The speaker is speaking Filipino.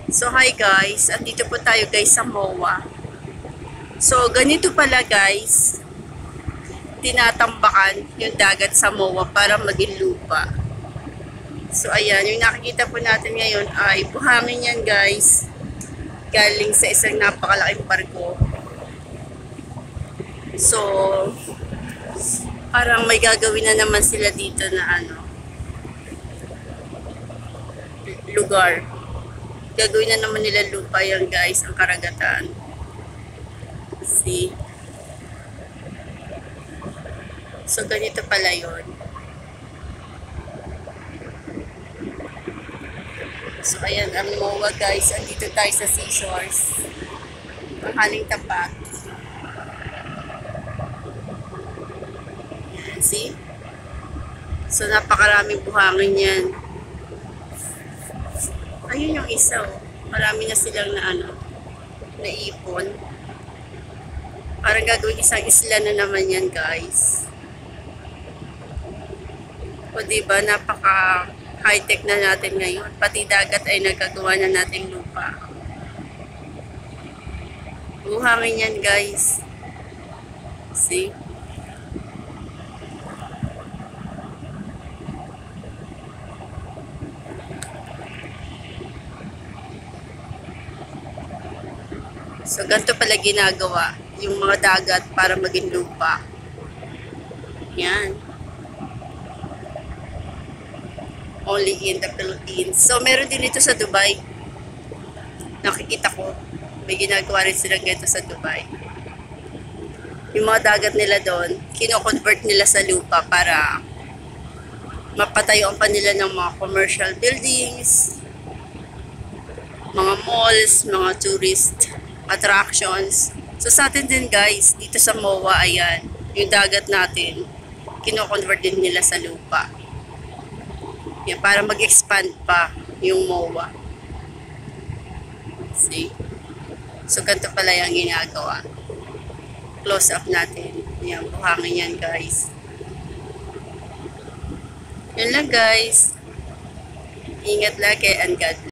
So hi guys, andito po tayo guys sa MOA. So ganito pala guys, tinatambakan yung dagat sa MOA para maging lupa. So ayan, yung nakikita po natin ngayon ay buhangin yan guys. Galing sa isang napakalaking barko. So parang may gagawin na naman sila dito na lugar. Gagawin na naman nila lupa yan guys, ang karagatan. See? So ganito pala yun. So ayan ang MOA guys, andito tayo sa seashores. Panghaling tapat. Ayan, see? So napakaraming buhangin yan. Ayun yung isa oh. Marami na silang naipon. Parang gagawin isang isla na naman yan guys. O diba, napaka high-tech na natin ngayon. Pati dagat ay nagagawa na nating lupa. Buhangin yan guys. See? So, ganito pala ginagawa yung mga dagat para maging lupa. Yan. Only in the Philippines. So, meron din ito sa Dubai. Nakikita ko. May ginagawa rin silang ganito sa Dubai. Yung mga dagat nila doon, kino-convert nila sa lupa para mapatayuan pa nila ng mga commercial buildings, mga malls, mga tourist attractions. So sa atin din guys, dito sa MOA, ayan, yung dagat natin, kino-convert din nila sa lupa. Yan, para mag-expand pa yung MOA. See? So ganito pala yung ginagawa. Close up natin. Yan, buhangin yan guys. Yun lang guys. Ingat lagi and God bless.